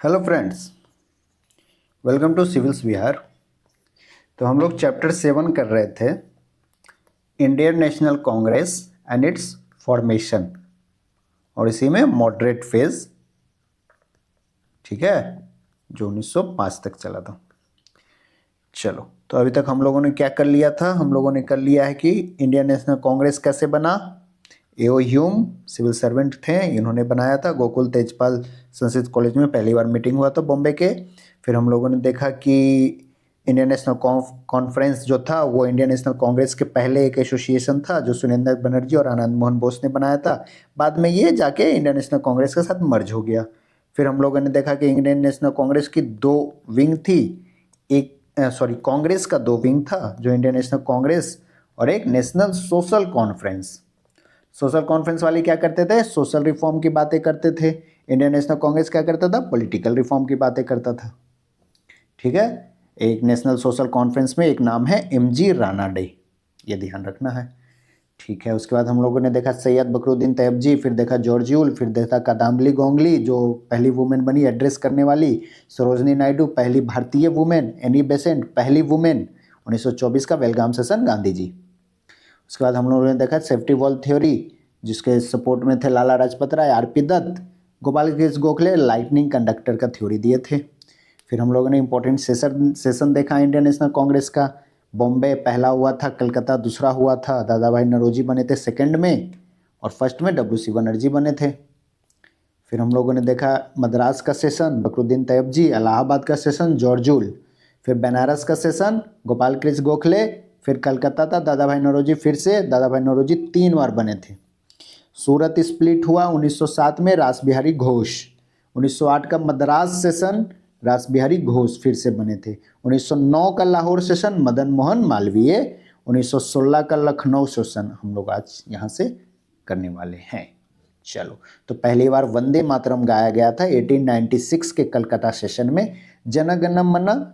Hello friends, welcome to civils Bihar. तो हम लोग चैप्टर 7 कर रहे थे, Indian National Congress and its formation, और इसी में मॉडरेट फेज, ठीक है, जो 1905 तक चला था। चलो, तो अभी तक हम लोगों ने क्या कर लिया था? हम लोगों ने कर लिया है कि इंडियन नेशनल कांग्रेस कैसे बना। एओ ह्यूम सिविल सर्वेंट थे, इन्होंने बनाया था। गोकुल तेजपाल संस्कृत कॉलेज में पहली बार मीटिंग हुआ था बॉम्बे के। फिर हम लोगों ने देखा कि इंडियन नेशनल कॉन्फ्रेंस जो था वो इंडियन नेशनल कांग्रेस के पहले एक एसोसिएशन था जो सुरेंद्र बनर्जी और आनंद मोहन बोस ने बनाया था। बाद में ये जाके इंडियन नेशनल कांग्रेस के साथ मर्ज हो गया। फिर हम लोगों ने देखा कि इंडियन नेशनल कांग्रेस की दो विंग थी। एक कांग्रेस का दो विंग था, जो इंडियन नेशनल कांग्रेस और एक national social conference. Social conference वाले क्या करते थे? सोशल रिफॉर्म की बातें करते थे। इंडियन नेशनल कांग्रेस क्या करता था? पॉलिटिकल रिफॉर्म की बातें करता था। ठीक है, एक नेशनल सोशल कॉन्फ्रेंस में एक नाम है एमजी राणा डे, ये ध्यान रखना है। ठीक है, उसके बाद हम लोगों ने देखा सैयद बकरुद्दीन तैयबजी, फिर देखा जॉर्जियुल, फिर देखा कादम्बली गोंगली जो पहली वुमेन बनी एड्रेस करने वाली, सरोजनी नायडू पहली भारतीय वुमेन, एनी बेसेंट पहली वुमेन, 1924 का बेलगाम सेशन गांधी जी। उसके बाद हम लोगों ने देखा सेफ्टी वॉल थ्योरी, जिसके सपोर्ट में थे लाला लाजपत राय, आरपी दत्त, गोपाल कृष्ण गोखले लाइटनिंग कंडक्टर का थ्योरी दिए थे। फिर हम लोगों ने इंपॉर्टेंट सेशन देखा इंडियन नेशनल कांग्रेस का। बॉम्बे पहला हुआ था, कलकत्ता दूसरा हुआ था, दादा भाई नौरोजी बने थे सेकंड में, और फर्स्ट में डब्ल्यू.सी. बनर्जी बने थे। फिर हम लोगों ने देखा मद्रास का सेशन बकरुद्दीन तैयबजी, इलाहाबाद का सेशन जॉर्जुल, फिर बनारस का सेशन गोपाल कृष्ण गोखले, फिर कलकत्ता था दादा भाई नौरोजी, फिर से दादा भाई नौरोजी 3 बार बने थे। सूरत स्प्लिट हुआ 1907 में, रास बिहारी घोष। 1908 का मद्रास सेशन रास बिहारी घोष फिर से बने थे। 1909 का लाहौर सेशन मदन मोहन मालवीय। 1916 का लखनऊ सेशन हम लोग आज यहाँ से करने वाले हैं। चलो, तो पहली बार वंदे मातरम गाया गया था 1896 के कलकत्ता सेशन में, जनगण मन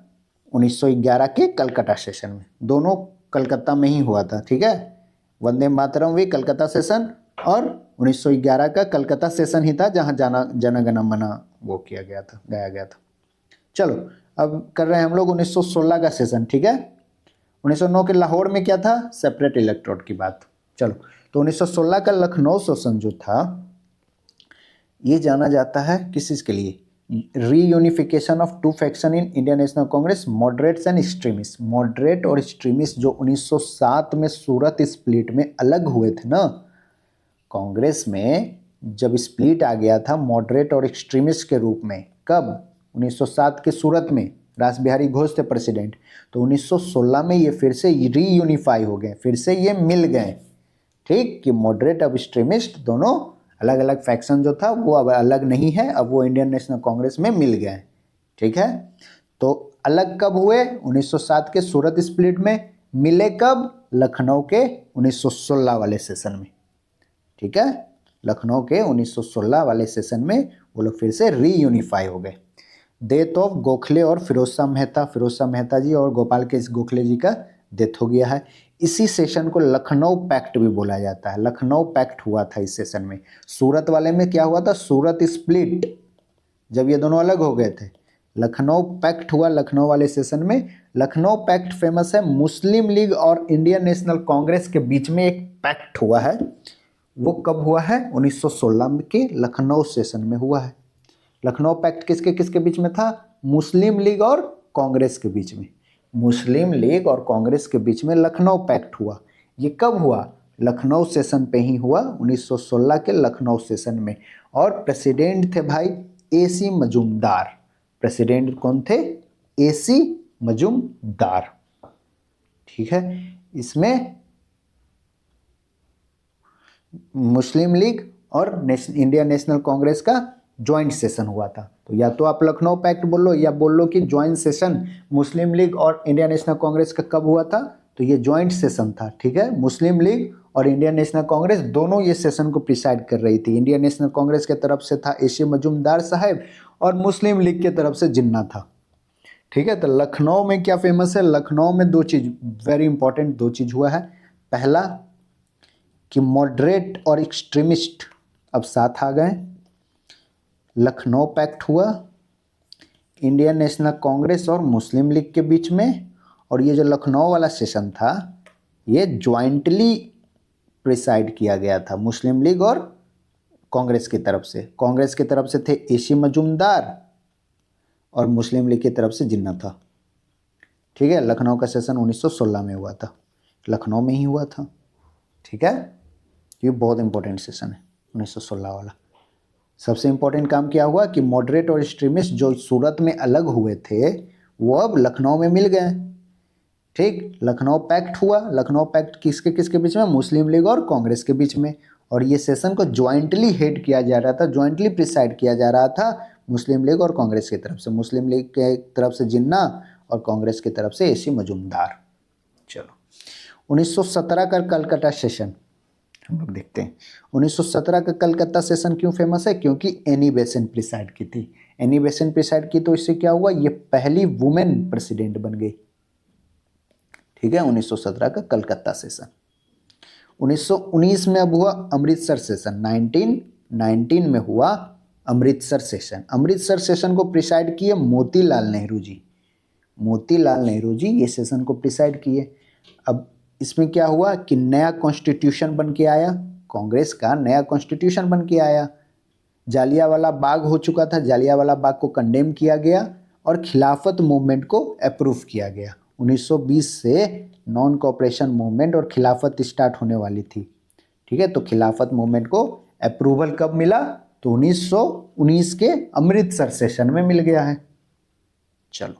1911 के कलकत्ता सेशन में, दोनों कलकत्ता में ही हुआ था। ठीक है, वंदे मातरम भी कलकत्ता सेशन, और 1911 का कलकत्ता सेशन ही था जहां जनगण मन वो किया गया था, गाया गया था। चलो, अब कर रहे हैं हम लोग 1916 का सेशन। ठीक है, 1909 के लाहौर में क्या था? सेपरेट इलेक्ट्रोड की बात। चलो, तो 1916 का लखनऊ सेशन जो था, ये जाना जाता है किस चीज़ के लिए? Reunification of two faction in Indian National Congress, moderates and extremist. Moderate और एक्सट्रीमिस्ट जो 1907 में सूरत स्प्लिट में अलग हुए थे ना, कांग्रेस में जब स्प्लिट आ गया था मॉडरेट और एक्सट्रीमिस्ट के रूप में, कब? 1907 के सूरत में, रास बिहारी घोष थे प्रेसिडेंट। तो 1916 में ये फिर से रीयूनिफाई हो गए, फिर से ये मिल गए। ठीक, कि मॉडरेट और एक्सट्रीमिस्ट दोनों अलग अलग फैक्शन जो था वो अब अलग नहीं है, अब वो इंडियन नेशनल कांग्रेस में मिल गए। ठीक है, तो अलग कब हुए? 1907 के सूरत स्प्लिट में। मिले कब? लखनऊ के 1916 वाले सेशन में। ठीक है, लखनऊ के 1916 वाले सेशन में वो लोग फिर से रीयूनिफाई हो गए। डेथ ऑफ गोखले और फिरोज शाह मेहता जी और गोपाल कृष्ण गोखले जी का डेथ हो गया है। इसी सेशन को लखनऊ पैक्ट भी बोला जाता है। लखनऊ पैक्ट हुआ था इस सेशन में। सूरत वाले में क्या हुआ था? सूरत स्प्लिट, जब ये दोनों अलग हो गए थे, लखनऊ पैक्ट हुआ लखनऊ वाले सेशन में। लखनऊ पैक्ट फेमस है, मुस्लिम लीग और इंडियन नेशनल कांग्रेस के बीच में एक पैक्ट हुआ है। वो कब हुआ है? 1916 के लखनऊ सेशन में हुआ है। लखनऊ पैक्ट किसके किसके बीच में था? मुस्लिम लीग और कांग्रेस के बीच में। मुस्लिम लीग और कांग्रेस के बीच में लखनऊ पैक्ट हुआ। ये कब हुआ? लखनऊ सेशन पे ही हुआ, 1916 के लखनऊ सेशन में। और प्रेसिडेंट थे भाई एसी मजूमदार। प्रेसिडेंट कौन थे? एसी मजूमदार। ठीक है, इसमें मुस्लिम लीग और इंडियन नेशनल कांग्रेस का ज्वाइंट सेशन हुआ था। तो या तो आप लखनऊ पैक्ट बोल लो या बोल लो कि ज्वाइंट सेशन मुस्लिम लीग और इंडियन नेशनल कांग्रेस का कब हुआ था? तो ये ज्वाइंट सेशन था। ठीक है, मुस्लिम लीग और इंडियन नेशनल कांग्रेस दोनों ये सेशन को प्रिसाइड कर रही थी। इंडियन नेशनल कांग्रेस के तरफ से था एसी मजूमदार साहब और मुस्लिम लीग की तरफ से जिन्ना था। ठीक है, तो लखनऊ में क्या फेमस है? लखनऊ में दो चीज वेरी इंपॉर्टेंट, दो चीज हुआ है। पहला कि मॉडरेट और एक्सट्रीमिस्ट अब साथ आ गए, लखनऊ पैक्ट हुआ। इंडियन नेशनल कांग्रेस और मुस्लिम लीग के बीच में, और ये जो लखनऊ वाला सेशन था ये ज्वाइंटली प्रिसाइड किया गया था मुस्लिम लीग और कांग्रेस की तरफ से। कांग्रेस की तरफ से थे एसी मजूमदार और मुस्लिम लीग की तरफ से जिन्ना था। ठीक है, लखनऊ का सेशन 1916 में हुआ था, लखनऊ में ही हुआ था। ठीक है, ये बहुत इंपॉर्टेंट सेशन है 1916 वाला। सबसे इंपॉर्टेंट काम क्या हुआ कि मॉडरेट और एक्सट्रीमिस्ट जो सूरत में अलग हुए थे वो अब लखनऊ में मिल गए। ठीक, लखनऊ पैक्ट हुआ। लखनऊ पैक्ट किसके किसके बीच में? मुस्लिम लीग और कांग्रेस के बीच में। और ये सेशन को ज्वाइंटली हेड किया जा रहा था, ज्वाइंटली प्रिसाइड किया जा रहा था मुस्लिम लीग और कांग्रेस की तरफ से। मुस्लिम लीग के तरफ से जिन्ना और कांग्रेस की तरफ से एसी मजूमदार। चलो 1917 का कलकत्ता सेशन हम लोग देखते हैं। 1917 का कलकत्ता सेशन क्यों फेमस है? क्योंकि एनी बेसेंट प्रिसाइड की थी। एनी बेसेंट प्रिसाइड की तो इससे क्या हुआ, ये पहली वुमेन प्रेसिडेंट बन गई। ठीक है, 1917 का कलकत्ता सेशन। 1919 में अब हुआ अमृतसर सेशन। 1919 में हुआ अमृतसर सेशन। अमृतसर सेशन को प्रिसाइड किए मोतीलाल नेहरू जी। मोतीलाल नेहरू जी ये सेशन को प्रिसाइड किए। अब इसमें क्या हुआ कि नया कॉन्स्टिट्यूशन बन के आया, कांग्रेस का नया कॉन्स्टिट्यूशन बन के आया। जालियांवाला बाग हो चुका था, जालियांवाला बाग को कंडेम किया गया और खिलाफत मूवमेंट को अप्रूव किया गया। 1920 से नॉन कोऑपरेशन मूवमेंट और खिलाफत स्टार्ट होने वाली थी। ठीक है, तो खिलाफत मूवमेंट को अप्रूवल कब मिला? तो 1919 के अमृतसर सेशन में मिल गया है। चलो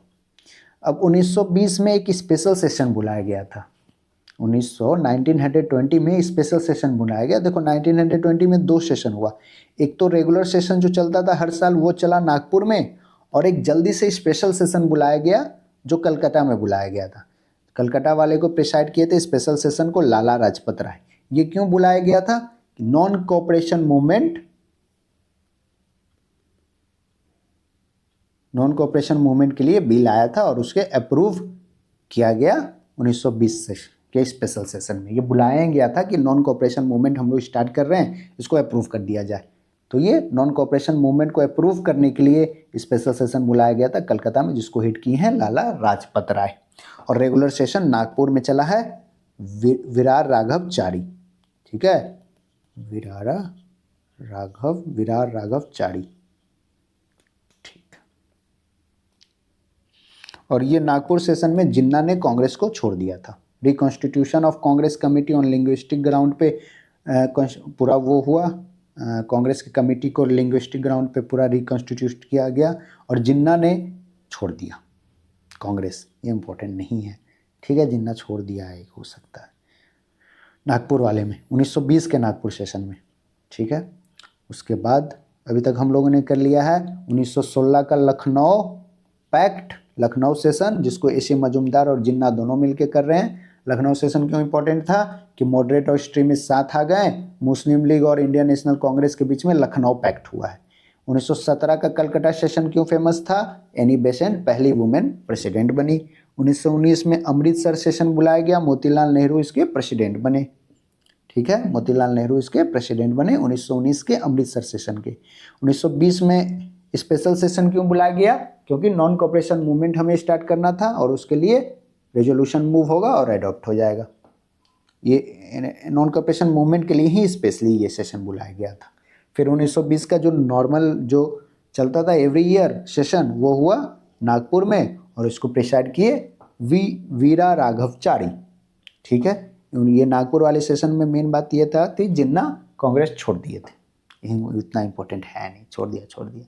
अब 1920 में एक स्पेशल सेशन बुलाया गया था। 1920 में स्पेशल सेशन बुलाया गया। देखो 1920 में दो सेशन हुआ। एक तो रेगुलर सेशन जो चलता था हर साल वो चला नागपुर में, और एक जल्दी से स्पेशल सेशन बुलाया गया जो कलकत्ता में बुलाया गया था। कलकत्ता वाले को प्रिसाइड किए थे स्पेशल सेशन को लाला लाजपत राय। ये क्यों बुलाया गया था? Non cooperation movement, non cooperation movement के लिए बिल आया था और उसके अप्रूव किया गया 1920 से के स्पेशल सेशन में। ये बुलाया गया था कि नॉन कोऑपरेशन मूवमेंट हम लोग स्टार्ट कर रहे हैं, इसको अप्रूव कर दिया जाए। तो ये नॉन कोऑपरेशन मूवमेंट को अप्रूव करने के लिए स्पेशल सेशन बुलाया गया था कलकत्ता में, जिसको हेड किए हैं लाला लाजपत राय। और रेगुलर सेशन नागपुर में चला है विरार राघव चारी। ठीक है, विरार राघव चारी। और ये नागपुर सेशन में जिन्ना ने कांग्रेस को छोड़ दिया था। Reconstitution of Congress committee on linguistic ground पे पूरा वो हुआ। कांग्रेस की कमेटी को लिंग्विस्टिक ग्राउंड पे पूरा रिकॉन्स्टिट्यूट किया गया और जिन्ना ने छोड़ दिया कांग्रेस। ये इम्पोर्टेंट नहीं है। ठीक है, जिन्ना छोड़ दिया है, हो सकता है नागपुर वाले में 1920 के नागपुर सेशन में। ठीक है, उसके बाद अभी तक हम लोगों ने कर लिया है 1916 का लखनऊ पैक्ट, लखनऊ सेशन, जिसको एसी मजूमदार और जिन्ना दोनों मिलकर कर रहे हैं। लखनऊ सेशन क्यों इंपॉर्टेंट था कि मॉडरेट और एक्सट्रीमिस्ट साथ आ गए। मुस्लिम लीग और इंडियन नेशनल कांग्रेस के बीच में लखनऊ पैक्ट हुआ है। 1917 का कलकत्ता सेशन क्यों फेमस था? एनी बेसेंट पहली वुमेन प्रेसिडेंट बनी। 1919 में अमृतसर सेशन बुलाया गया, मोतीलाल नेहरू इसके प्रेसिडेंट बने। ठीक है, मोतीलाल नेहरू इसके प्रेसिडेंट बने 1919 के अमृतसर सेशन के। 1920 में स्पेशल सेशन क्यों बुलाया गया? क्योंकि नॉन कोऑपरेशन मूवमेंट हमें स्टार्ट करना था और उसके लिए रेजोल्यूशन मूव होगा और अडॉप्ट हो जाएगा। ये नॉन कोऑपरेशन मूवमेंट के लिए ही स्पेशली ये सेशन बुलाया गया था। फिर 1920 का जो नॉर्मल जो चलता था एवरी ईयर सेशन वो हुआ नागपुर में और इसको प्रिसाइड किए वीरा राघव चारी। ठीक है, ये नागपुर वाले सेशन में मेन बात ये था कि जिन्ना कांग्रेस छोड़ दिए थे। इतना इंपॉर्टेंट है नहीं, छोड़ दिया।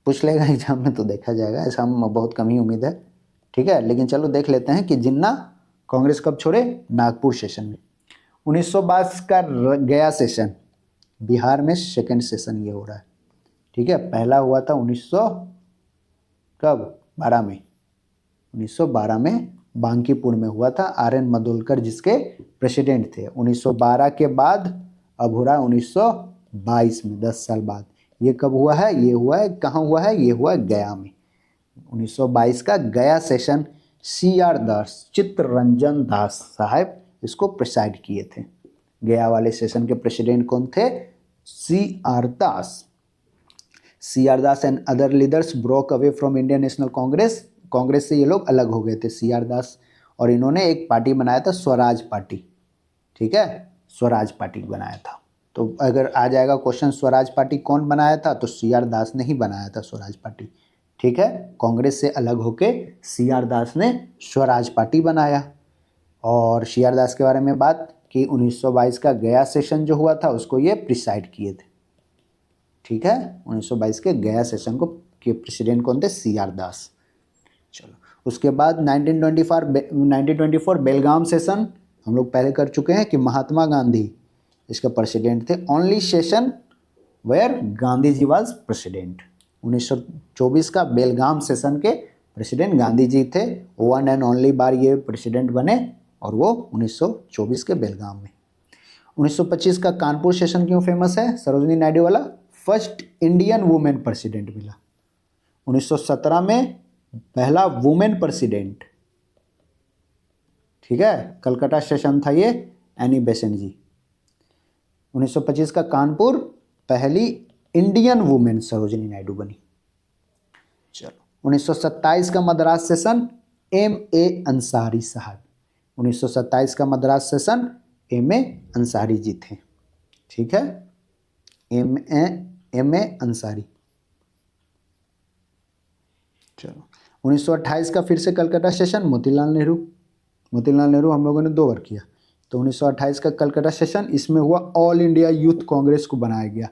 पूछ लेगा एग्जाम में तो देखा जाएगा, ऐसा हम बहुत कम ही उम्मीद है। ठीक है, लेकिन चलो देख लेते हैं कि जिन्ना कांग्रेस कब छोड़े? नागपुर सेशन में। 1922 का गया सेशन, बिहार में सेकंड सेशन ये हो रहा है। ठीक है, पहला हुआ था 1912 में। 1912 में बांकीपुर में हुआ था। RN मदोलकर जिसके प्रेसिडेंट थे। 1912 के बाद अब हो रहा है 1922 में, 10 साल बाद। ये कब हुआ है? ये हुआ है कहाँ हुआ है? ये हुआ है गया में। 1922 का गया सेशन CR दास, चित्तरंजन दास साहब इसको प्रिसाइड किए थे। गया वाले सेशन के प्रेसिडेंट कौन थे? CR Das. CR Das and other leaders broke away from Indian National Congress, Congress से ये लोग अलग हो गए थे CR दास, और इन्होंने एक पार्टी बनाया था स्वराज पार्टी, ठीक है, स्वराज पार्टी बनाया था। तो अगर आ जाएगा क्वेश्चन स्वराज पार्टी कौन बनाया था, तो CR दास ने ही बनाया था स्वराज पार्टी, ठीक है, कांग्रेस से अलग होके CR दास ने स्वराज पार्टी बनाया। और CR दास के बारे में बात कि 1922 का गया सेशन जो हुआ था उसको ये प्रिसाइड किए थे, ठीक है, 1922 के गया सेशन को के प्रेसिडेंट कौन थे, CR दास। चलो उसके बाद 1924 बेलगाम सेशन हम लोग पहले कर चुके हैं कि महात्मा गांधी इसका प्रेसिडेंट थे, only session where Gandhi ji was president. 1924 का बेलगाम सेशन के प्रेसिडेंट गांधी जी थे, वन एंड ओनली बार ये प्रेसिडेंट बने और वो 1924 के बेलगाम में। 1925 का कानपुर सेशन क्यों फेमस है, सरोजनी नायडू वाला फर्स्ट इंडियन वुमेन प्रेसिडेंट मिला। 1917 में पहला वुमेन प्रेसिडेंट, ठीक है, कलकत्ता सेशन था ये, एनी बेसेंट जी। 1925 का कानपुर पहली इंडियन वुमेन सरोजनी नायडू बनी। चलो 1927 का मद्रास सेशन MA अंसारी साहब, 1927 का मद्रास सेशन MA अंसारी जी थे, ठीक है, MA अंसारी। चलो 1928 का फिर से कलकत्ता सेशन मोतीलाल नेहरू, मोतीलाल नेहरू हम लोगों ने 2 बार किया। तो 1928 का कलकत्ता सेशन, इसमें हुआ ऑल इंडिया यूथ कांग्रेस को बनाया गया,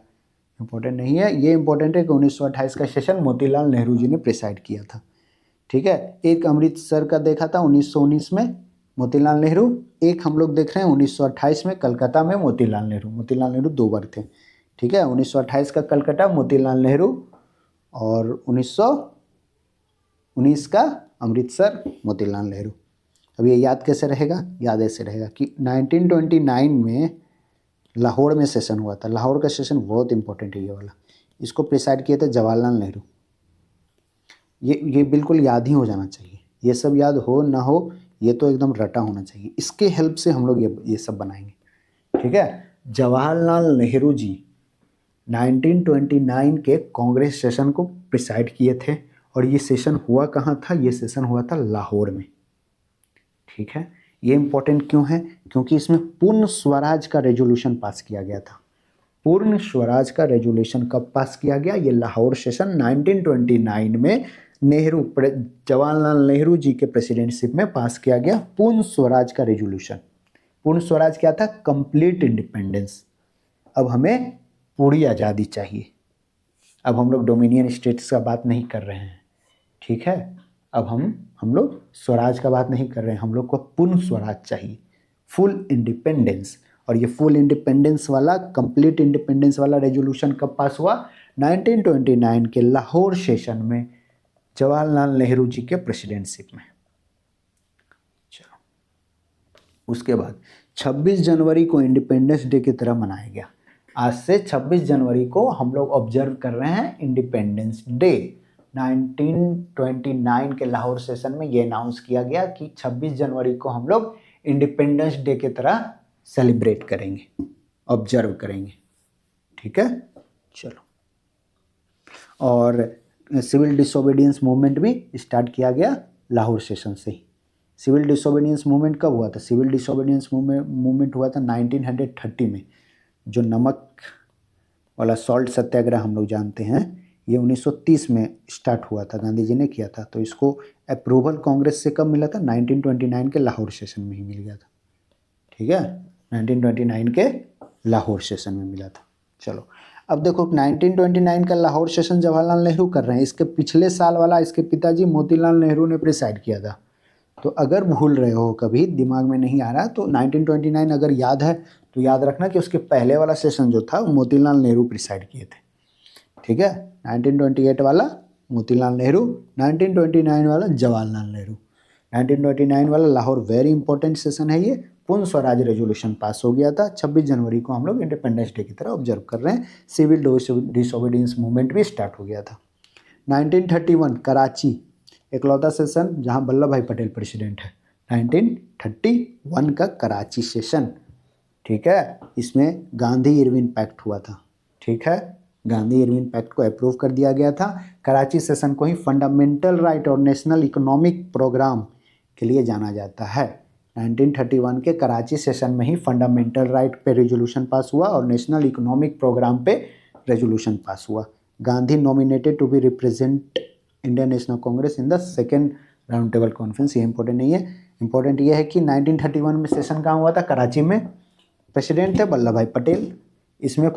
इंपॉर्टेंट नहीं है, ये इंपॉर्टेंट है कि 1928 का सेशन मोतीलाल नेहरू जी ने प्रिसाइड किया था, ठीक है। एक अमृतसर का देखा था 1919 में मोतीलाल नेहरू, एक हम लोग देख रहे हैं 1928 में कलकत्ता में मोतीलाल नेहरू, मोतीलाल नेहरू 2 बार थे, ठीक है, 1928 का कलकत्ता मोतीलाल नेहरू और 1919 का अमृतसर मोतीलाल नेहरू। अब ये याद कैसे रहेगा, याद ऐसे रहेगा कि 1929 में लाहौर में सेशन हुआ था, लाहौर का सेशन बहुत इंपॉर्टेंट है ये वाला, इसको प्रिसाइड किए थे जवाहरलाल नेहरू। ये बिल्कुल याद ही हो जाना चाहिए, ये सब याद हो ना हो ये तो एकदम रटा होना चाहिए, इसके हेल्प से हम लोग ये सब बनाएंगे, ठीक है। जवाहरलाल नेहरू जी 1929 के कांग्रेस सेशन को प्रिसाइड किए थे, और ये सेशन हुआ कहाँ था, ये सेशन हुआ था लाहौर में, ठीक है। ये इंपॉर्टेंट क्यों है, क्योंकि इसमें पूर्ण स्वराज का रेजोल्यूशन पास किया गया था। पूर्ण स्वराज का रेजोल्यूशन कब पास किया गया, ये लाहौर सेशन 1929 में नेहरू, जवाहरलाल नेहरू जी के प्रेसिडेंटशिप में पास किया गया पूर्ण स्वराज का रेजोल्यूशन। पूर्ण स्वराज क्या था, कंप्लीट इंडिपेंडेंस। अब हमें पूरी आज़ादी चाहिए, अब हम लोग डोमिनियन स्टेट्स का बात नहीं कर रहे हैं, ठीक है, अब हम लोग स्वराज का बात नहीं कर रहे हैं, हम लोग को पूर्ण स्वराज चाहिए, फुल इंडिपेंडेंस। और ये फुल इंडिपेंडेंस वाला, कंप्लीट इंडिपेंडेंस वाला रेजोल्यूशन कब पास हुआ, 1929 के लाहौर सेशन में जवाहरलाल नेहरू जी के प्रेसिडेंटशिप में। चलो उसके बाद 26 जनवरी को इंडिपेंडेंस डे की तरह मनाया गया। आज से 26 जनवरी को हम लोग ऑब्जर्व कर रहे हैं इंडिपेंडेंस डे। 1929 के लाहौर सेशन में ये अनाउंस किया गया कि 26 जनवरी को हम लोग इंडिपेंडेंस डे की तरह सेलिब्रेट करेंगे, ऑब्जर्व करेंगे, ठीक है। चलो और सिविल डिसोबीडियंस मूवमेंट भी स्टार्ट किया गया लाहौर सेशन से ही। सिविल डिसोबीडियंस मूवमेंट कब हुआ था, सिविल डिसोबीडियंस मूवमेंट हुआ था 1930 में। जो नमक वाला सॉल्ट सत्याग्रह हम लोग जानते हैं, ये 1930 में स्टार्ट हुआ था, गांधी जी ने किया था। तो इसको अप्रूवल कांग्रेस से कब मिला था, 1929 के लाहौर सेशन में ही मिल गया था, ठीक है, 1929 के लाहौर सेशन में मिला था। चलो अब देखो 1929 का लाहौर सेशन जवाहरलाल नेहरू कर रहे हैं, इसके पिछले साल वाला इसके पिताजी मोतीलाल नेहरू ने प्रिसाइड किया था। तो अगर भूल रहे हो, कभी दिमाग में नहीं आ रहा, तो 1929 अगर याद है तो याद रखना कि उसके पहले वाला सेशन जो था मोतीलाल नेहरू प्रिसाइड किए थे, ठीक है। 1928 वाला मोतीलाल नेहरू, 1929 वाला जवाहरलाल नेहरू। 1929 वाला लाहौर वेरी इंपॉर्टेंट सेशन है ये, पूर्ण स्वराज रेजोल्यूशन पास हो गया था। 26 जनवरी को हम लोग इंडिपेंडेंस डे की तरह ऑब्जर्व कर रहे हैं। सिविल डिसोबीडियंस मूवमेंट भी स्टार्ट हो गया था। 1931 कराची, इकलौता सेशन जहां वल्लभ भाई पटेल प्रेसिडेंट है, 1931 का कराची सेशन, ठीक है। इसमें गांधी इरविन पैक्ट हुआ था, ठीक है। गांधी इरविन पैक्ट को अप्रूव कर दिया गया था। कराची सेशन को ही फंडामेंटल राइट और नेशनल इकोनॉमिक प्रोग्राम के लिए जाना जाता है। 1931 के कराची सेशन में ही फंडामेंटल राइट पे रेजोल्यूशन पास हुआ और नेशनल इकोनॉमिक प्रोग्राम पे रेजोल्यूशन पास हुआ। Gandhi nominated to be represent Indian National Congress in the second round table conference. ये इंपॉर्टेंट नहीं है, इंपॉर्टेंट ये है कि 1931 में सेशन कहाँ हुआ था, कराची में। प्रेसिडेंट थे वल्लभ भाई पटेल। इसमें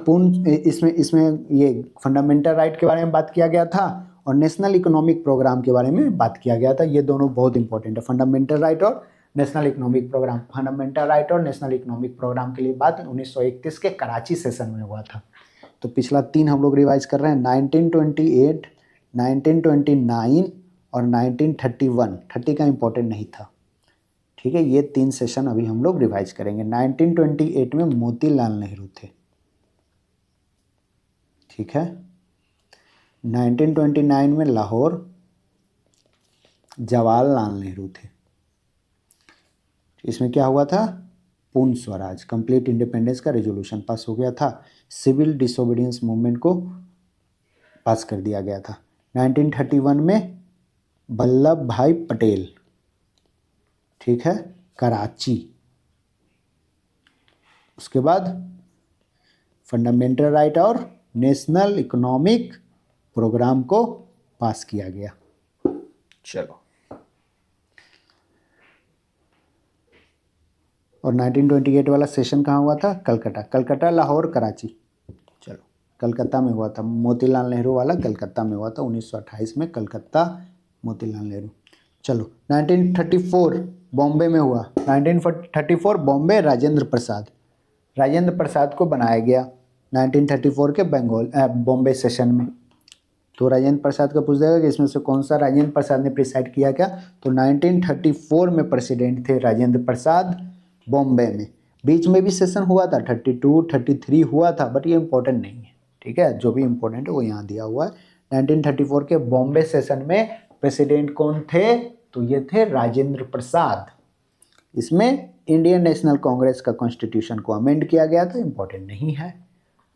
ये फंडामेंटल राइट के बारे में बात किया गया था और नेशनल इकोनॉमिक प्रोग्राम के बारे में बात किया गया था। ये दोनों बहुत इंपॉर्टेंट है, फंडामेंटल राइट और national economic programme. Fundamental right और नेशनल इकोनॉमिक प्रोग्राम के लिए बात 1931 के कराची सेशन में हुआ था। तो पिछला 3 हम लोग रिवाइज कर रहे हैं, 1928, 1929 और 1931। 30 का इंपॉर्टेंट नहीं था, ठीक है। ये 3 सेशन अभी हम लोग रिवाइज करेंगे। 1928 में मोतीलाल नेहरू थे, ठीक है। 1929 में लाहौर जवाहरलाल नेहरू थे। इसमें क्या हुआ था, पूर्ण स्वराज, कंप्लीट इंडिपेंडेंस का रेजोल्यूशन पास हो गया था। सिविल डिसोबीडियंस मूवमेंट को पास कर दिया गया था। 1931 में वल्लभ भाई पटेल, ठीक है, कराची। उसके बाद फंडामेंटल राइट और नेशनल इकोनॉमिक प्रोग्राम को पास किया गया। चलो, और 1928 वाला सेशन कहाँ हुआ था, कलकत्ता। कलकत्ता, लाहौर, कराची। चलो, कलकत्ता में हुआ था। मोतीलाल नेहरू वाला कलकत्ता में हुआ था 1928 में, कलकत्ता, मोतीलाल नेहरू। चलो, 1934 बॉम्बे में हुआ। 1934 बॉम्बे, राजेंद्र प्रसाद। राजेंद्र प्रसाद को बनाया गया 1934 के बॉम्बे सेशन में। तो राजेंद्र प्रसाद का पूछ देगा कि इसमें से कौन सा राजेंद्र प्रसाद ने प्रिसाइड किया क्या, तो 1934 में प्रेसिडेंट थे राजेंद्र प्रसाद बॉम्बे में। बीच में भी सेशन हुआ था, 32, 33 हुआ था, बट ये इंपॉर्टेंट नहीं है, ठीक है। जो भी इंपॉर्टेंट है वो यहाँ दिया हुआ है। 1934 के बॉम्बे सेशन में प्रेसिडेंट कौन थे, तो ये थे राजेंद्र प्रसाद। इसमें इंडियन नेशनल कांग्रेस का कॉन्स्टिट्यूशन को अमेंड किया गया था, इंपॉर्टेंट नहीं है।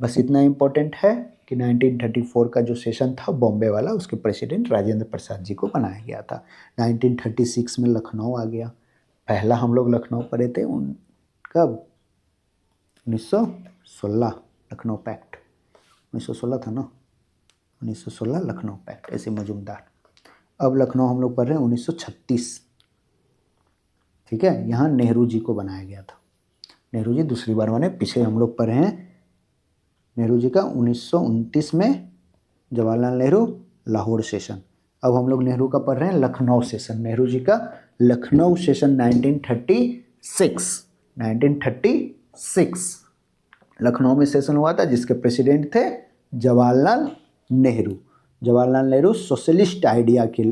बस इतना इंपॉर्टेंट है कि 1934 का जो सेशन था बॉम्बे वाला, उसके प्रेसिडेंट राजेंद्र प्रसाद जी को बनाया गया था। 1936 में लखनऊ आ गया। पहला हम लोग लखनऊ पढ़े थे कब, 1916, लखनऊ पैक्ट 1916 था ना, 1916 लखनऊ पैक्ट, ऐसे मजुमदार। अब लखनऊ हम लोग पढ़ रहे हैं 1936, ठीक है। यहाँ नेहरू जी को बनाया गया था। नेहरू जी दूसरी बार बने। पीछे हम लोग पढ़े हैं नेहरू जी का 1929 में जवाहरलाल नेहरू लाहौर सेशन। अब हम लोग नेहरू का पढ़ रहे हैं लखनऊ सेशन। नेहरू जी का लखनऊ सेशन 1936 लखनऊ में सेशन हुआ था, जिसके प्रेसिडेंट थे जवाहरलाल नेहरू। जवाहरलाल नेहरू सोशलिस्ट आइडिया के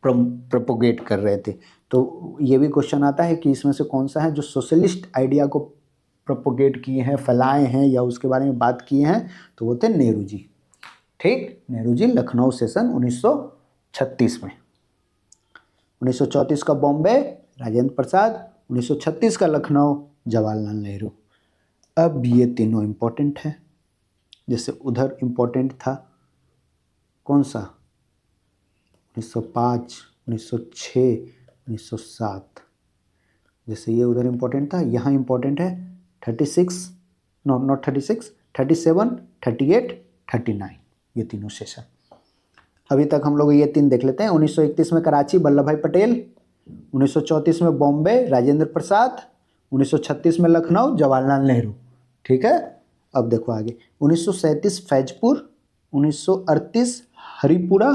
प्रोपोगेट कर रहे थे। तो ये भी क्वेश्चन आता है कि इसमें से कौन सा है जो सोशलिस्ट आइडिया को प्रोपोगेट किए हैं, फैलाए हैं या उसके बारे में बात किए हैं, तो वो थे नेहरू जी, ठीक। नेहरू जी लखनऊ सेशन 1936 में। 1934 का बॉम्बे राजेंद्र प्रसाद, 1936 का लखनऊ जवाहरलाल नेहरू। अब ये तीनों इम्पोर्टेंट हैं। जैसे उधर इम्पोर्टेंट था कौन सा, 1905, 1906, 1907। जैसे ये उधर इम्पोर्टेंट था, यहाँ इम्पोर्टेंट है 36, नॉट 36, 37, 38, 39, ये तीनों सेशन। अभी तक हम लोग ये 3 देख लेते हैं। 1931 में कराची वल्लभ भाई पटेल, 1934 में बॉम्बे राजेंद्र प्रसाद, 1936 में लखनऊ जवाहरलाल नेहरू, ठीक है। अब देखो आगे, 1937 फैजपुर, 1938 हरिपुरा,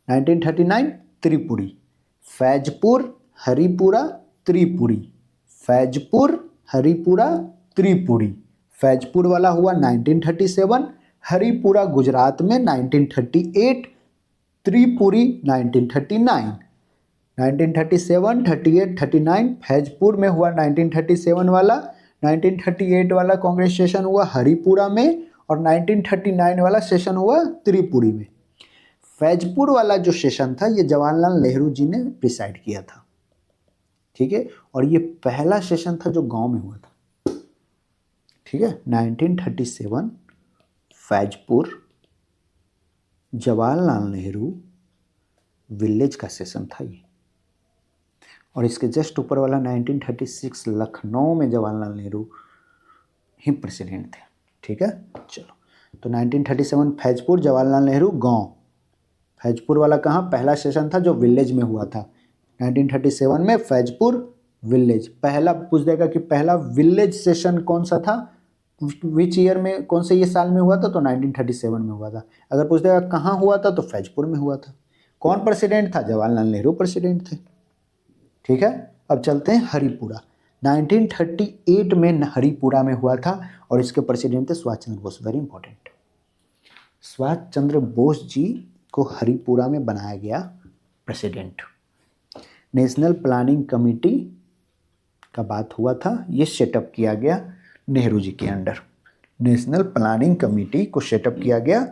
1939 त्रिपुरी। फैजपुर, हरिपुरा, त्रिपुरी। फैजपुर, हरिपुरा, त्रिपुरी। फैजपुर वाला हुआ 1937, हरिपुरा गुजरात में 1938, त्रिपुरी 1939। 1937, 38, 39 फैजपुर में हुआ 1937 वाला। 1938 वाला कांग्रेस सेशन हुआ हरिपुरा में और 1939 वाला सेशन हुआ त्रिपुरी में। फैजपुर वाला जो सेशन था ये जवाहरलाल नेहरू जी ने प्रिसाइड किया था, ठीक है। और ये पहला सेशन था जो गांव में हुआ था, ठीक है। 1937 फैजपुर जवाहरलाल नेहरू विलेज का सेशन था ये। और इसके जस्ट ऊपर वाला 1936 लखनऊ में जवाहरलाल नेहरू ही प्रेसिडेंट थे। ठीक है, चलो तो 1937 फैजपुर जवाहरलाल नेहरू गांव, फैजपुर वाला कहाँ, पहला सेशन था जो विलेज में हुआ था। 1937 में फैजपुर विलेज, पहला पूछ देगा कि पहला विलेज सेशन कौन सा था, विच ईयर में, कौन से ये साल में हुआ था, तो 1937 में हुआ था। अगर पूछ देगा कहाँ हुआ था, तो फैजपुर में हुआ था। कौन प्रेसिडेंट था, जवाहरलाल नेहरू प्रेसिडेंट थे। ठीक है, अब चलते हैं हरिपुरा। 1938 में हरिपुरा में हुआ था और इसके प्रेसिडेंट थे सुभाष चंद्र बोस। वेरी इंपॉर्टेंट, सुभाष चंद्र बोस जी को हरिपुरा में बनाया गया प्रेसिडेंट। नेशनल प्लानिंग कमेटी का बात हुआ था, ये सेटअप किया गया नेहरू जी के अंडर। नेशनल प्लानिंग कमेटी को सेटअप किया गया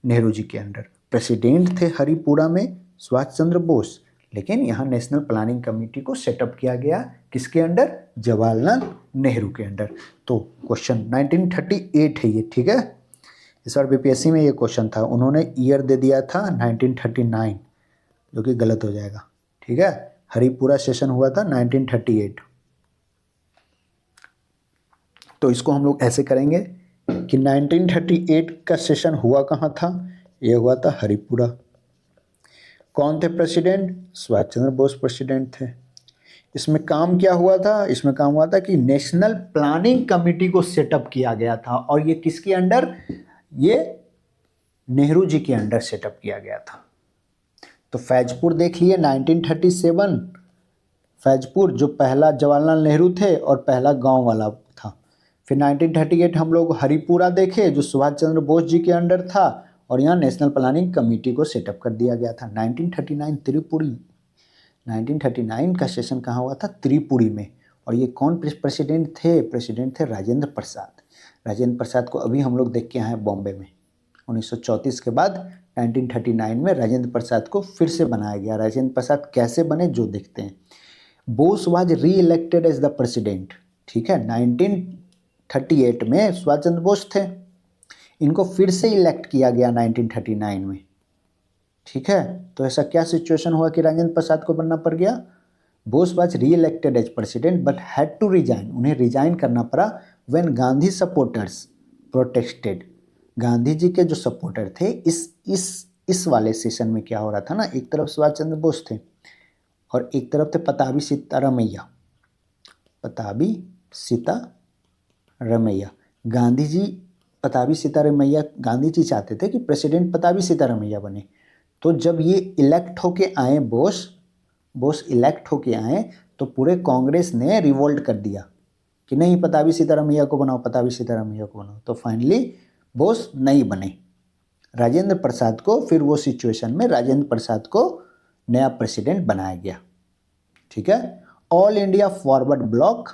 नेहरू जी के अंडर। प्रेसिडेंट थे हरिपुरा में सुभाष चंद्र बोस, लेकिन यहाँ नेशनल प्लानिंग कमेटी को सेटअप किया गया किसके अंडर, जवाहरलाल नेहरू के अंडर। तो क्वेश्चन 1938 है ये। ठीक है, इस बार बीपीएससी में ये क्वेश्चन था, उन्होंने ईयर दे दिया था 1939, जो कि गलत हो जाएगा। ठीक है, हरिपुरा सेशन हुआ था 1938। तो इसको हम लोग ऐसे करेंगे कि 1938 का सेशन हुआ कहाँ था, ये हुआ था हरिपुरा। कौन थे प्रेसिडेंट, सुभाष चंद्र बोस प्रेसिडेंट थे। इसमें काम क्या हुआ था, इसमें काम हुआ था कि नेशनल प्लानिंग कमेटी को सेटअप किया गया था, और ये किसके अंडर, ये नेहरू जी के अंडर सेटअप किया गया था। तो फैजपुर देख लिए 1937, फैजपुर जो पहला जवाहरलाल नेहरू थे और पहला गांव वाला था। फिर 1938 हम लोग हरिपुरा देखे जो सुभाष चंद्र बोस जी के अंडर था, और यहाँ नेशनल प्लानिंग कमेटी को सेटअप कर दिया गया था। 1939 त्रिपुरी, 1939 का सेशन कहाँ हुआ था, त्रिपुरी में। और ये कौन प्रेसिडेंट थे, प्रेसिडेंट थे राजेंद्र प्रसाद। राजेंद्र प्रसाद को अभी हम लोग देख के आए हैं बॉम्बे में। 1934 के बाद 1939 में राजेंद्र प्रसाद को फिर से बनाया गया। राजेंद्र प्रसाद कैसे बने जो देखते हैं। बोस वाज री इलेक्टेड एज द प्रेसिडेंट। ठीक है, 1938 में सुभाष चंद्र बोस थे, इनको फिर से इलेक्ट किया गया 1939 में। ठीक है, तो ऐसा क्या सिचुएशन हुआ कि राजेंद्र प्रसाद को बनना पड़ गया। बोस वाज री elected as president but had to resign, उन्हें रिजाइन करना पड़ा when Gandhi supporters protested. Gandhi ji के जो सपोर्टर थे, इस वाले सेशन में क्या हो रहा था ना, एक तरफ सुभाष चंद्र बोस थे और एक तरफ थे पताबी सीतारामैया। पताबी सीतारामैया, गांधी जी, पताबी सीतारामैया, गांधी जी चाहते थे कि प्रेसिडेंट पताबी सीतारामैया बने। तो जब ये इलेक्ट होके आए, बोस इलेक्ट होके आए, तो पूरे कांग्रेस ने रिवोल्ट कर दिया कि नहीं, पताबी सीतारामैया को बनाओ, पताबी सीतारामैया को बनाओ। तो फाइनली बोस नहीं बने, राजेंद्र प्रसाद को, फिर वो सिचुएशन में राजेंद्र प्रसाद को नया प्रेसिडेंट बनाया गया। ठीक है, All India Forward Bloc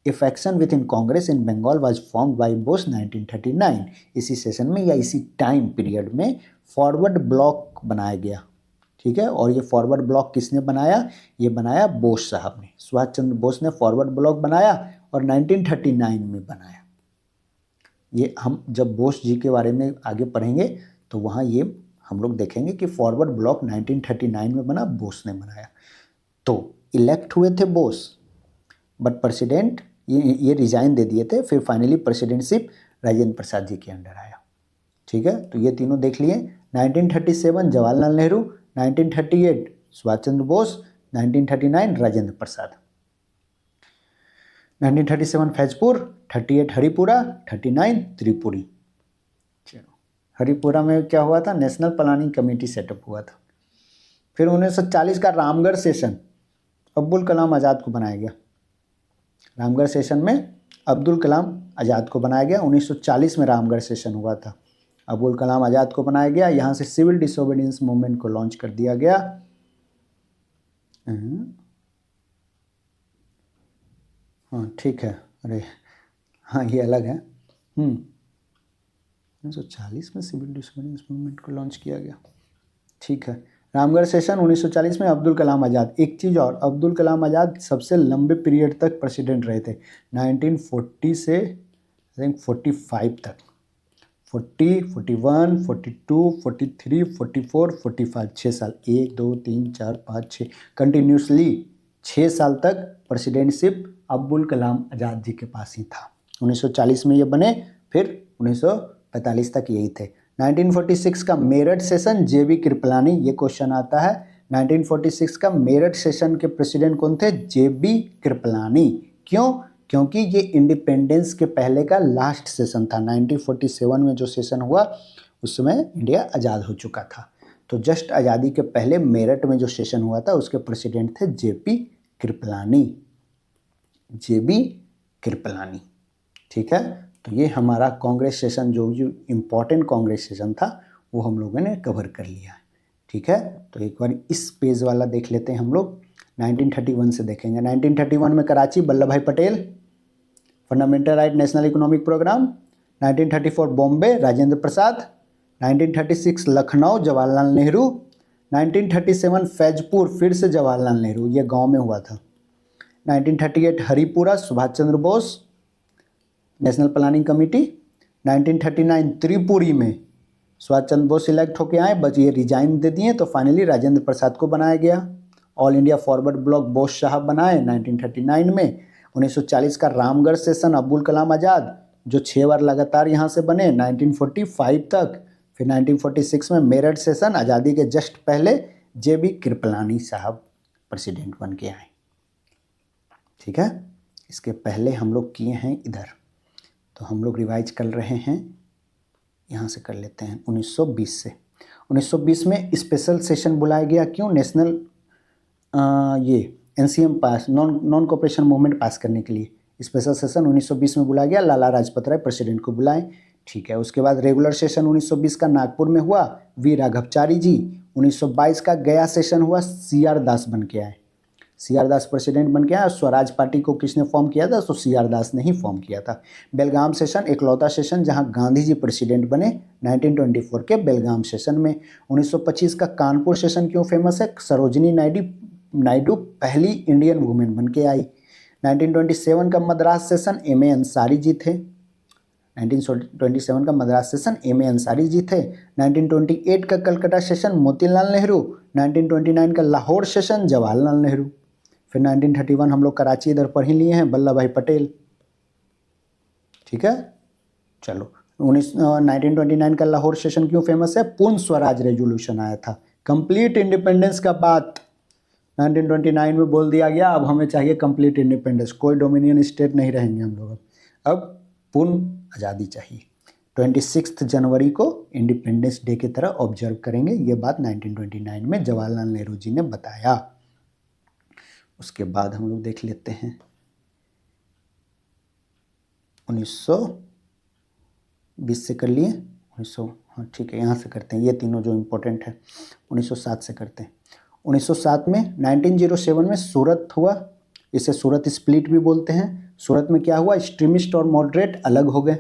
a faction within Congress in Bengal was formed by Bose 1939। इसी सेशन में या इसी टाइम पीरियड में फॉरवर्ड ब्लॉक बनाया गया। ठीक है, और ये फॉरवर्ड ब्लॉक किसने बनाया, ये बनाया बोस साहब ने। सुभाष चंद्र बोस ने फॉरवर्ड ब्लॉक बनाया और 1939 में बनाया। ये हम जब बोस जी के बारे में आगे पढ़ेंगे तो वहाँ ये हम लोग देखेंगे कि फॉरवर्ड ब्लॉक 1939 में बना, बोस ने बनाया। तो इलेक्ट हुए थे बोस, बट प्रेसिडेंट ये रिजाइन दे दिए थे। फिर फाइनली प्रेसिडेंटशिप राजेंद्र प्रसाद जी के अंडर आया। ठीक है, तो ये तीनों देख लिए। 1937 जवाहरलाल नेहरू, 1938 सुभाष चंद्र बोस, 1939 राजेंद्र प्रसाद। 1937 फैजपुर, 38 हरिपुरा, 39 त्रिपुरी। चलो, हरिपुरा में क्या हुआ था, नेशनल प्लानिंग कमेटी सेटअप हुआ था। फिर 1940 का रामगढ़ सेशन अब्दुल कलाम आज़ाद को बनाया गया। रामगढ़ सेशन में अब्दुल कलाम आज़ाद को बनाया गया। 1940 में रामगढ़ सेशन हुआ था, अब्दुल कलाम आज़ाद को बनाया गया। यहाँ से सिविल डिसोबीडियंस मूवमेंट को लॉन्च कर दिया गया। हाँ ठीक है, अरे हाँ ये अलग है। 1940 में सिविल डिसोबीडियंस मूवमेंट को लॉन्च किया गया। ठीक है, रामगढ़ सेशन 1940 में अब्दुल कलाम आज़ाद। एक चीज़ और, अब्दुल कलाम आज़ाद सबसे लंबे पीरियड तक प्रेसिडेंट रहे थे, 1940 से आई थिंक 45 तक। 40, 41, 42, 43, 44, 45, 6 साल, 1 2 3 4 5 6, कंटिन्यूसली 6 साल तक प्रेसिडेंटशिप अब्दुल कलाम आज़ाद जी के पास ही था। 1940 में ये बने, फिर 1945 तक यही थे। 1946 का मेरठ सेशन जेबी कृपलानी, ये क्वेश्चन आता है। 1946 का मेरठ सेशन के प्रेसिडेंट कौन थे? जेबी कृपलानी। क्यों? क्योंकि ये इंडिपेंडेंस के पहले का लास्ट सेशन था। 1947 में जो सेशन हुआ उस समय इंडिया आज़ाद हो चुका था, तो जस्ट आज़ादी के पहले मेरठ में जो सेशन हुआ था उसके प्रेसिडेंट थे जेपी कृपलानी, जेबी कृपलानी। ठीक है, तो ये हमारा कांग्रेस सेशन जो इम्पोर्टेंट कांग्रेस सेशन था वो हम लोगों ने कवर कर लिया है। ठीक है, तो एक बार इस पेज वाला देख लेते हैं हम लोग। 1931 से देखेंगे। 1931 में Karachi Vallabh Bhai Patel, fundamental right national economic programme. 1934 Bombay Rajendra Prasad. 1936 Lucknow Jawaharlal Nehru. 1937 Faizpur, फिर से जवाहरलाल नेहरू, ये गांव में हुआ था। 1938 Haripura Subhash Chandra Bose national planning committee. 1939 Tripuri में सुभाष चंद्र बोस सिलेक्ट होके आए, बस ये रिजाइन दे दिए, तो फाइनली राजेंद्र प्रसाद को बनाया गया। ऑल इंडिया फॉरवर्ड ब्लॉक बोस साहब बनाए 1939 में। 1940 का रामगढ़ सेशन अब्दुल कलाम आज़ाद, जो 6 बार लगातार यहाँ से बने 1945 तक। फिर 1946 में मेरठ सेशन, आज़ादी के जस्ट पहले जेबी कृपलानी साहब प्रेसिडेंट बन के आए। ठीक है, इसके पहले हम लोग किए हैं इधर, तो हम लोग रिवाइज कर रहे हैं, यहाँ से कर लेते हैं 1920 से। 1920 में स्पेशल सेशन बुलाया गया। क्यों? नेशनल ये एनसीएम पास, नॉन कोऑपरेशन मूवमेंट पास करने के लिए स्पेशल सेशन 1920 में बुलाया गया। लाला लाजपत राय प्रेसिडेंट को बुलाए। ठीक है, उसके बाद रेगुलर सेशन 1920 का नागपुर में हुआ, वी राघवचारी जी। 1922 का गया सेशन हुआ, CR दास बन के आए, CR दास प्रेसिडेंट बन के आए। स्वराज पार्टी को किसने फॉर्म किया था? तो CR दास ने ही फॉर्म किया था। बेलगाम सेशन इकलौता सेशन जहां गांधी जी प्रेसिडेंट बने 1924 के बेलगाम सेशन में। 1925 का कानपुर सेशन क्यों फेमस है? सरोजिनी नायडू पहली इंडियन वुमेन बन के आई। 1927 का मद्रास सेशन MA अंसारी जी थे। 1927 का मद्रास सेशन MA अंसारी जी थे। 1928 का कलकत्ता सेशन मोतीलाल नेहरू। 1929 का लाहौर सेशन जवाहरलाल नेहरू। फिर 1931 हम लोग कराची इधर पढ़ ही लिए हैं, वल्लभ भाई पटेल। ठीक है, चलो 1929 का लाहौर सेशन क्यों फेमस है? पूर्ण स्वराज रेजोल्यूशन आया था, कंप्लीट इंडिपेंडेंस का बात 1929 में बोल दिया गया। अब हमें चाहिए कंप्लीट इंडिपेंडेंस, कोई डोमिनियन स्टेट नहीं रहेंगे हम लोग, अब पूर्ण आज़ादी चाहिए। 26 जनवरी को इंडिपेंडेंस डे की तरह ऑब्जर्व करेंगे, ये बात 1929 में जवाहरलाल नेहरू जी ने बताया। उसके बाद हम लोग देख लेते हैं 1920 से कर लिए, 1900, हाँ ठीक है, यहाँ से करते हैं, ये तीनों जो इम्पोर्टेंट है। 1907 से करते हैं। 1907 में 1907 में सूरत हुआ, इसे सूरत स्प्लिट भी बोलते हैं। सूरत में क्या हुआ? एक्सट्रीमिस्ट और मॉडरेट अलग हो गए।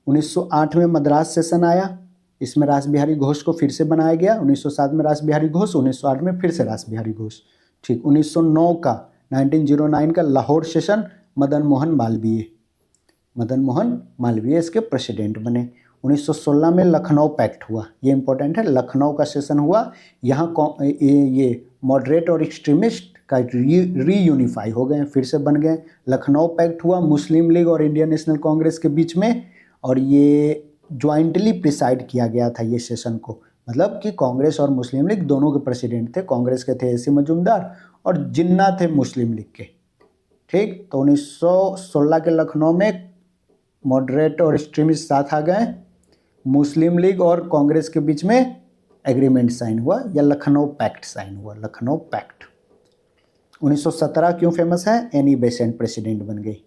1908 में मद्रास सेशन आया, इसमें रास बिहारी घोष को फिर से बनाया गया। 1907 में रास बिहारी घोष, 1908 में फिर से रास बिहारी घोष। ठीक, 1909 का 1909 का लाहौर सेशन मदन मोहन मालवीय इसके प्रेसिडेंट बने। 1916 में लखनऊ पैक्ट हुआ, ये इंपॉर्टेंट है, लखनऊ का सेशन हुआ। यहाँ ये मॉडरेट और एक्सट्रीमिस्ट का रीयूनिफाई हो गए, फिर से बन गए। लखनऊ पैक्ट हुआ मुस्लिम लीग और इंडियन नेशनल कांग्रेस के बीच में, और ये ज्वाइंटली प्रिसाइड किया गया था ये सेशन को, मतलब कि कांग्रेस और मुस्लिम लीग दोनों के प्रेसिडेंट थे। कांग्रेस के थे AC मजूमदार और जिन्ना थे मुस्लिम लीग के। ठीक, तो 1916 के लखनऊ में मॉडरेट और एक्सट्रीमिस्ट साथ आ गए, मुस्लिम लीग और कांग्रेस के बीच में एग्रीमेंट साइन हुआ, या लखनऊ पैक्ट साइन हुआ, लखनऊ पैक्ट। 1917 क्यों फेमस है? एनी बेसेंट प्रेसिडेंट बन गई।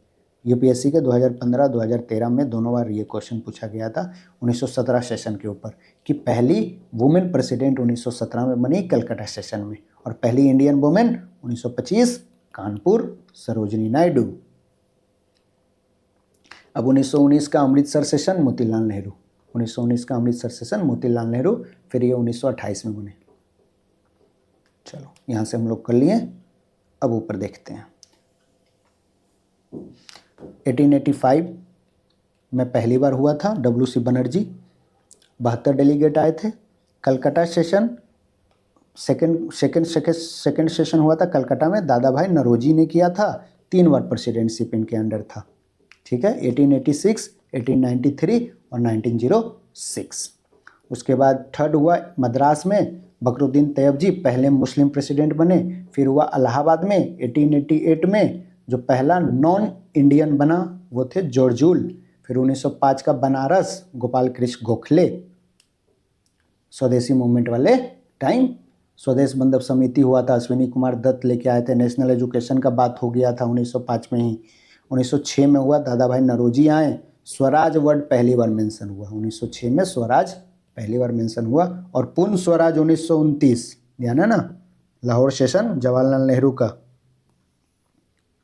UPSC के 2015 2013 में दोनों बार ये क्वेश्चन पूछा गया था 1917 सेशन के ऊपर, कि पहली वुमेन प्रेसिडेंट 1917 में बनी कलकत्ता सेशन में, और पहली इंडियन वुमेन 1925 कानपुर सरोजिनी नायडू। अब 1919 का अमृतसर सेशन मोतीलाल नेहरू, 1919 का अमृतसर सेशन मोतीलाल नेहरू, फिर ये 1928 में बने। चलो यहाँ से हम लोग कर लिए, अब ऊपर देखते हैं। 1885 में पहली बार हुआ था, WC बनर्जी, 72 डेलीगेट आए थे। कलकत्ता सेशन सेकेंड सेशन हुआ था कलकत्ता में, दादा भाई नौरोजी ने किया था, 3 बार प्रेसिडेंटशिप इनके अंडर था। ठीक है, 1886, 1893 और 1906। उसके बाद थर्ड हुआ मद्रास में, बकरुद्दीन तैयब जी पहले मुस्लिम प्रेसिडेंट बने। फिर हुआ इलाहाबाद में 1888 में, जो पहला नॉन इंडियन बना वो थे जॉर्जूल। फिर 1905 का बनारस, गोपाल कृष्ण गोखले, स्वदेशी मूवमेंट वाले टाइम। स्वदेश बंधव समिति हुआ था, अश्विनी कुमार दत्त लेके आए थे। नेशनल एजुकेशन का बात हो गया था 1905 में ही। 1906 में हुआ, दादा भाई नौरोजी आए। स्वराज वर्ड पहली बार मेंशन हुआ 1906 में, स्वराज पहली बार मेंशन हुआ। और पूर्ण स्वराज 1929, ध्यान है ना, लाहौर सेशन जवाहरलाल नेहरू का,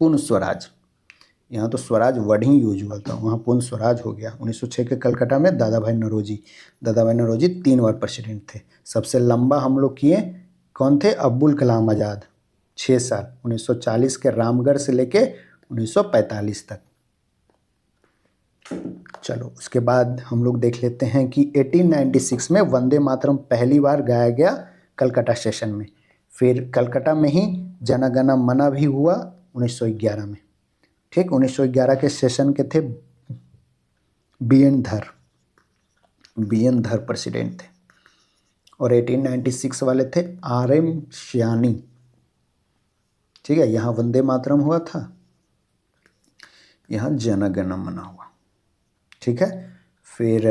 पूर्ण स्वराज। यहाँ तो स्वराज वर्ड ही यूज हुआ था, वहाँ पूर्ण स्वराज हो गया 1906 के कलकत्ता में। दादा भाई नौरोजी 3 बार प्रेसिडेंट थे। सबसे लंबा हम लोग किए कौन थे, अब्दुल कलाम आज़ाद, 6 साल, 1940 के रामगढ़ से लेके 1945 तक। चलो उसके बाद हम लोग देख लेते हैं कि 1896 में वंदे मातरम पहली बार गाया गया कलकत्ता सेशन में। फिर कलकत्ता में ही जन गण मन भी हुआ 1911 में। ठीक, 1911 के सेशन के थे BN धर प्रेसिडेंट थे। और 1896 वाले थे RM श्यानी। ठीक है, यहाँ वंदे मातरम हुआ था, यहाँ जन गण मन हुआ। ठीक है, फिर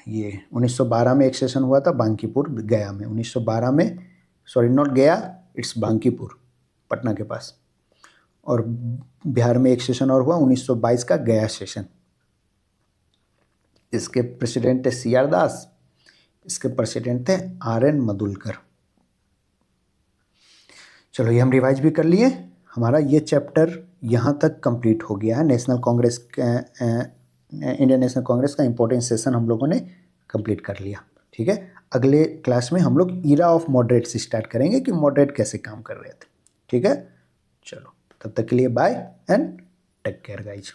ये 1912 में एक सेशन हुआ था बांकीपुर गया में, 1912 में, सॉरी नॉट गया, इट्स बांकीपुर पटना के पास। और बिहार में एक सेशन और हुआ 1922 का गया सेशन। इसके प्रेसिडेंट थे CR दास, इसके प्रेसिडेंट थे RN मधुलकर। चलो ये हम रिवाइज भी कर लिए। हमारा ये चैप्टर यहाँ तक कंप्लीट हो गया है। नेशनल कांग्रेस इंडियन नेशनल कांग्रेस का इंपॉर्टेंट सेशन हम लोगों ने कंप्लीट कर लिया। ठीक है, अगले क्लास में हम लोग ईरा ऑफ मॉडरेट से स्टार्ट करेंगे कि मॉडरेट कैसे काम कर रहे थे। ठीक है, चलो तब तक के लिए bye and take care guys.